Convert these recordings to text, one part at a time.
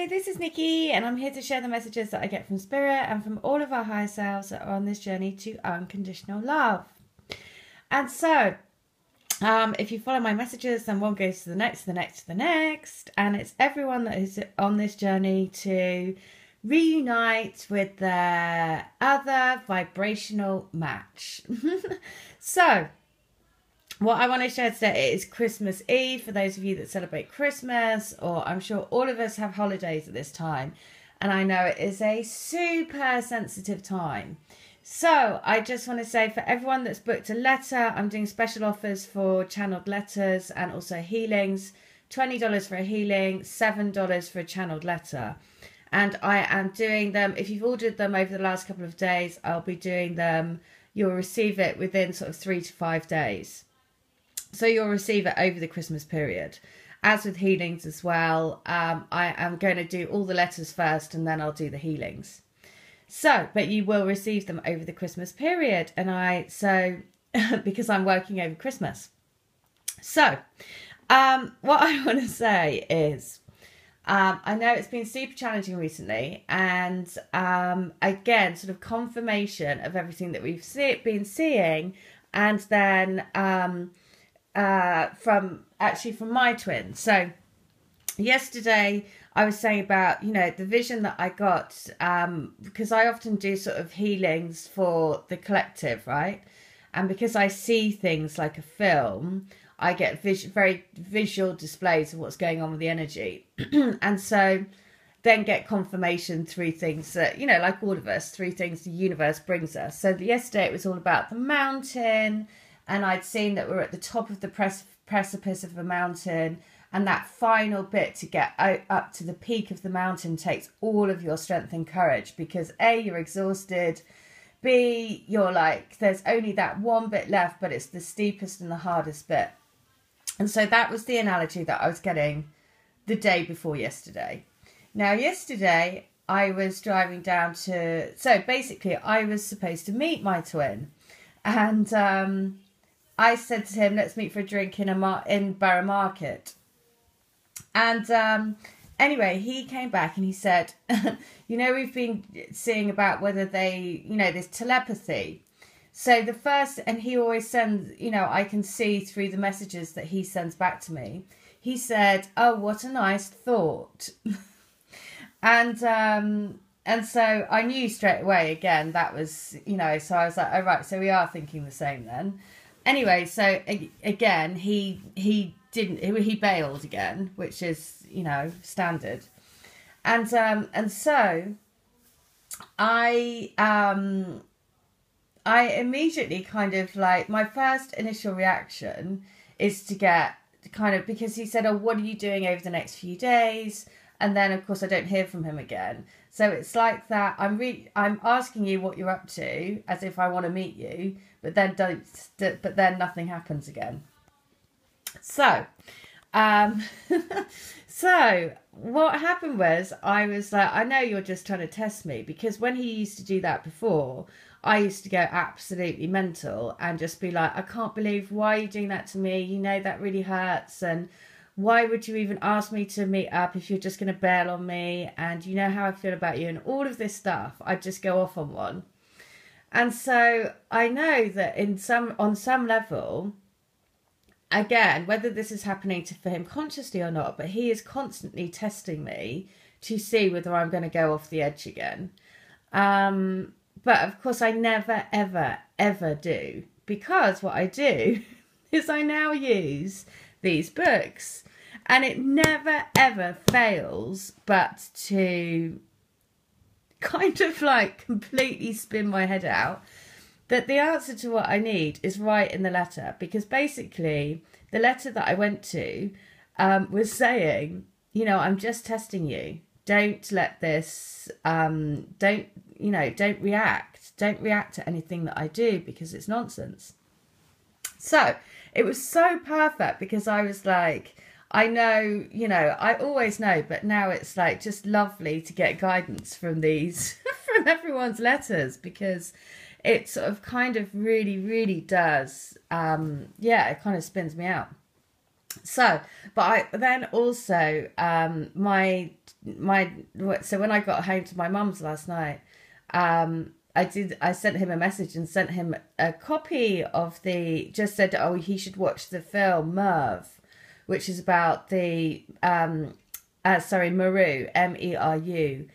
this is Nikki, and I'm here to share the messages that I get from Spirit and from all of our higher selves that are on this journey to unconditional love. And so, if you follow my messages, then one goes to the next, to the next, to the next, and it's everyone that is on this journey to reunite with their other vibrational match. So, what I want to share today is Christmas Eve for those of you that celebrate Christmas, or I'm sure all of us have holidays at this time, and I know it is a super sensitive time. So I just want to say, for everyone that's booked a letter, I'm doing special offers for channeled letters and also healings. $20 for a healing, $7 for a channeled letter. And I am doing them, if you've ordered them over the last couple of days, I'll be doing them, you'll receive it within sort of 3 to 5 days. So you'll receive it over the Christmas period. As with healings as well, I am going to do all the letters first and then I'll do the healings. So, but you will receive them over the Christmas period. And because I'm working over Christmas. So, what I want to say is, I know it's been super challenging recently. And again, sort of confirmation of everything that we've been seeing. And then from my twin. So yesterday I was saying about, the vision that I got, because I often do sort of healings for the collective, right? And because I see things like a film, I get very visual displays of what's going on with the energy. And so then get confirmation through things that, like all of us, through things the universe brings us. So yesterday it was all about the mountain, and I'd seen that we're at the top of the precipice of a mountain, and that final bit to get up to the peak of the mountain takes all of your strength and courage, because A, you're exhausted, B, you're like, there's only that one bit left, but it's the steepest and the hardest bit. And so that was the analogy that I was getting the day before yesterday. Now, yesterday, I was driving down to... So, basically, I was supposed to meet my twin. And I said to him, let's meet for a drink in Borough Market. And anyway, he came back and he said, we've been seeing about whether they, there's telepathy. So the first, and he always sends, I can see through the messages that he sends back to me. He said, oh, what a nice thought. And so I knew straight away, again, that was, so I was like, oh, right, so we are thinking the same then. Anyway, so again, he bailed again, which is, standard. And so I immediately kind of like, my first initial reaction is to get kind of, because he said, oh, what are you doing over the next few days? And then, of course, I don't hear from him again. So it's like that. I'm asking you what you're up to, as if I want to meet you, but then nothing happens again. So, so what happened was, I was like, I know you're just trying to test me, because when he used to do that before, I used to go absolutely mental and just be like, I can't believe, why are you doing that to me? That really hurts. And why would you even ask me to meet up if you're just going to bail on me? And you know how I feel about you and all of this stuff. I'd just go off on one. And so I know that on some level, again, whether this is happening for him consciously or not, but he is constantly testing me to see whether I'm going to go off the edge again. But of course I never, ever, ever do, because what I do is I now use these books, and it never, ever fails but to kind of like completely spin my head out that the answer to what I need is right in the letter. Because basically the letter that I went to was saying, I'm just testing you. Don't let this, don't react. Don't react to anything that I do, because it's nonsense. So it was so perfect, because I was like, I know, I always know, but now it's like just lovely to get guidance from these, from everyone's letters, because it sort of kind of really, really does, it kind of spins me out. So, but I then also so when I got home to my mum's last night, I sent him a message and sent him a copy of just said, oh, he should watch the film Merv, which is about the Meru, Meru,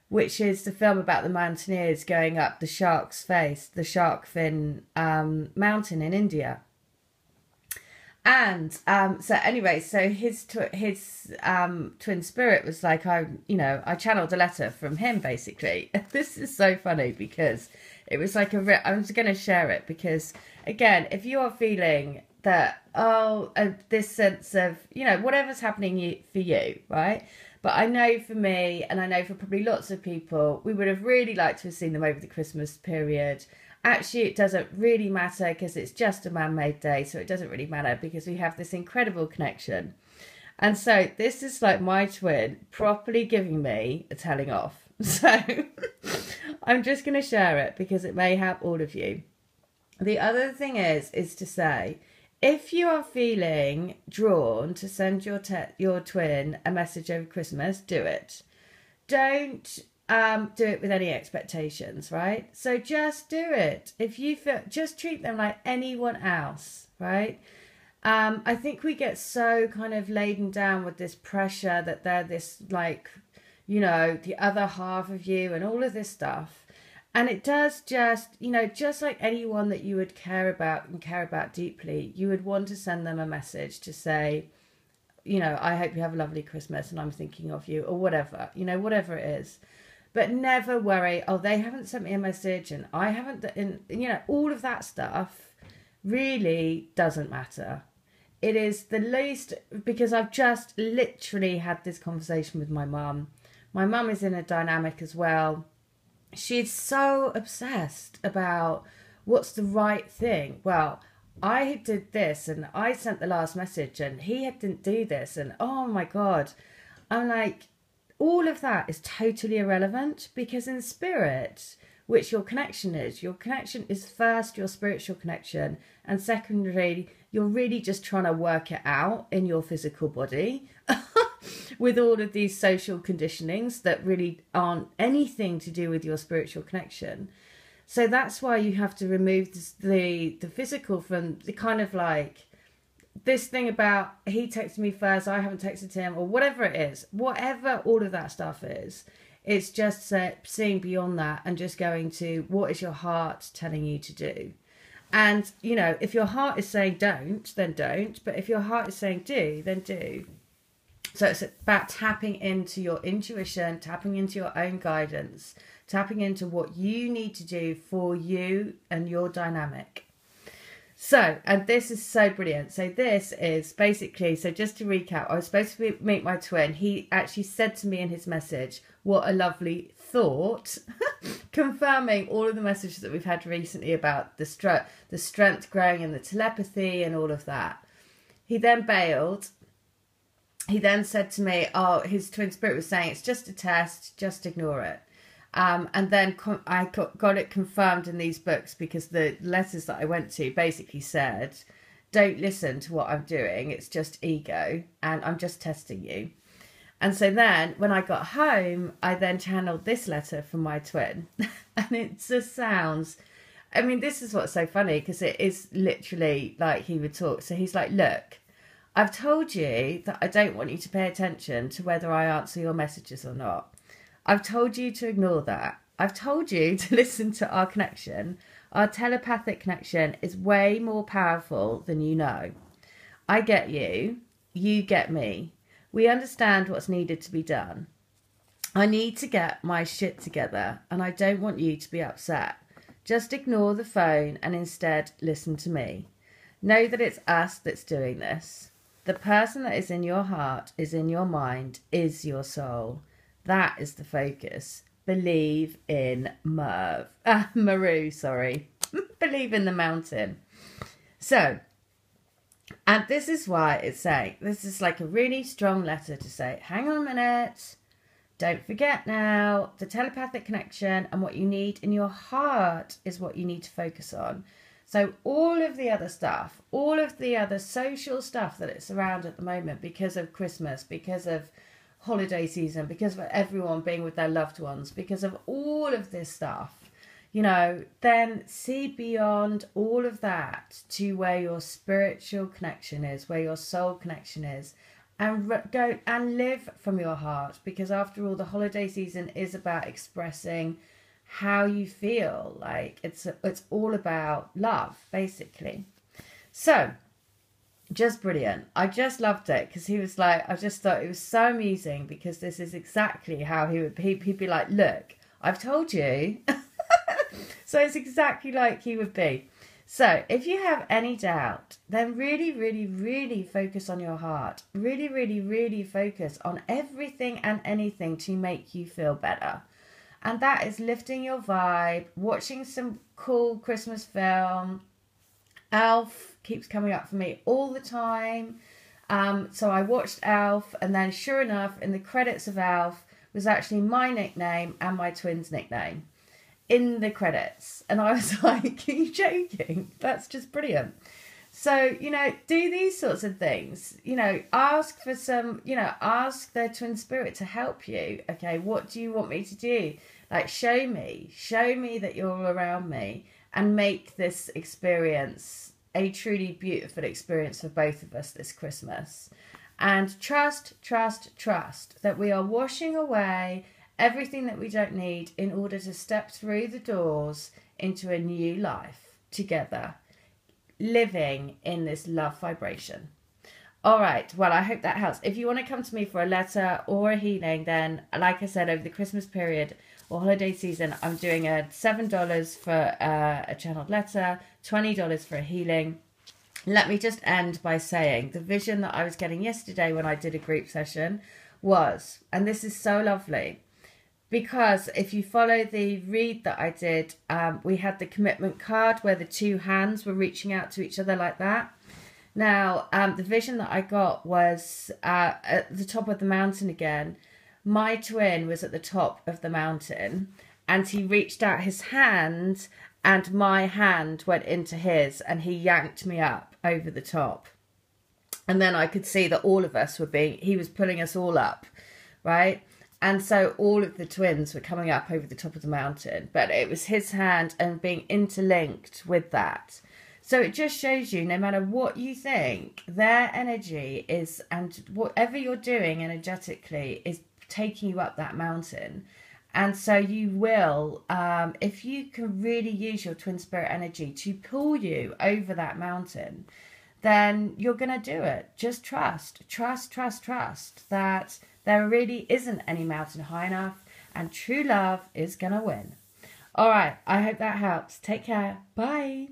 which is the film about the mountaineers going up the the shark fin mountain in India. And so anyway, so his twin spirit was like, I channeled a letter from him basically. This is so funny because it was like I'm just going to share it because, again, if you are feeling that, this sense of, whatever's happening for you, right? But I know for me, and I know for probably lots of people, we would have really liked to have seen them over the Christmas period. Actually, it doesn't really matter because it's just a man-made day, so it doesn't really matter because we have this incredible connection. And so this is like my twin properly giving me a telling off. So I'm just going to share it because it may help all of you. The other thing is to say, if you are feeling drawn to send your twin a message over Christmas, do it. Don't do it with any expectations, right? So just do it. If you feel, just treat them like anyone else, right? I think we get so kind of laden down with this pressure that they're this, like, the other half of you and all of this stuff. And it does just, just like anyone that you would care about and care about deeply, you would want to send them a message to say, I hope you have a lovely Christmas and I'm thinking of you, or whatever, whatever it is. But never worry, they haven't sent me a message and I haven't, all of that stuff really doesn't matter. It is the least, because I've just literally had this conversation with my mum. My mum is in a dynamic as well. She's so obsessed about what's the right thing. Well, I did this and I sent the last message and he didn't do this. And oh my God, I'm like, all of that is totally irrelevant because in spirit, which your connection is first your spiritual connection, and secondly, you're really just trying to work it out in your physical body with all of these social conditionings that really aren't anything to do with your spiritual connection. So that's why you have to remove the physical from the kind of like this thing about he texted me first, I haven't texted him, or whatever it is, whatever all of that stuff is. It's just seeing beyond that and just going to what is your heart telling you to do. And, if your heart is saying don't, then don't. But if your heart is saying do, then do. So it's about tapping into your intuition, tapping into your own guidance, tapping into what you need to do for you and your dynamic. So, and this is so brilliant. So this is basically, so just to recap, I was supposed to meet my twin. He actually said to me in his message, what a lovely thought, confirming all of the messages that we've had recently about the strength growing and the telepathy and all of that. He then bailed. He then said to me, his twin spirit was saying, it's just a test, just ignore it. And then I got it confirmed in these books because the letters that I went to basically said, don't listen to what I'm doing. It's just ego and I'm just testing you. And so then when I got home, I then channeled this letter from my twin. And it just sounds, this is what's so funny because it is literally like he would talk. So he's like, look, I've told you that I don't want you to pay attention to whether I answer your messages or not. I've told you to ignore that. I've told you to listen to our connection. Our telepathic connection is way more powerful than you know. I get you. You get me. We understand what's needed to be done. I need to get my shit together and I don't want you to be upset. Just ignore the phone and instead listen to me. Know that it's us that's doing this. The person that is in your heart, is in your mind, is your soul. That is the focus. Believe in Meru, sorry. Believe in the mountain. So, and this is why it's saying, this is like a really strong letter to say, hang on a minute. Don't forget now, the telepathic connection and what you need in your heart is what you need to focus on. So all of the other stuff, all of the other social stuff that it's around at the moment because of Christmas, because of holiday season, because of everyone being with their loved ones, because of all of this stuff, you know, then see beyond all of that to where your spiritual connection is, where your soul connection is, and go and live from your heart. Because after all, the holiday season is about expressing how you feel. Like it's all about love, basically. So just brilliant. I just loved it because he was like, I just thought it was so amusing, because this is exactly how he'd be like, look, I've told you. So it's exactly like he would be. So if you have any doubt, then really, really, really focus on your heart. Really, really, really focus on everything and anything to make you feel better. And that is lifting your vibe, watching some cool Christmas film. Elf keeps coming up for me all the time. So I watched Elf, and then sure enough, in the credits of Elf was actually my nickname and my twins' nickname in the credits. And I was like, are you joking? That's just brilliant. So, you know, do these sorts of things. You know, ask for some, you know, ask their twin spirit to help you. Okay, what do you want me to do? Like, show me that you're all around me, and make this experience a truly beautiful experience for both of us this Christmas. And trust that we are washing away everything that we don't need in order to step through the doors into a new life together, living in this love vibration. All right, well, I hope that helps. If you want to come to me for a letter or a healing, then like I said, over the Christmas period or holiday season, I'm doing a $7 for a channeled letter, $20 for a healing. Let me just end by saying the vision that I was getting yesterday when I did a group session was, and this is so lovely, because if you follow the read that I did, we had the commitment card where the two hands were reaching out to each other like that. Now, the vision that I got was at the top of the mountain again. My twin was at the top of the mountain, and he reached out his hand, and my hand went into his, and he yanked me up over the top. And then I could see that all of us he was pulling us all up, right? And so all of the twins were coming up over the top of the mountain, but it was his hand and being interlinked with that. So it just shows you, no matter what you think, their energy is, and whatever you're doing energetically is taking you up that mountain. And so you will, if you can really use your twin spirit energy to pull you over that mountain, then you're going to do it. Just trust that there really isn't any mountain high enough, and true love is going to win. All right, I hope that helps. Take care. Bye.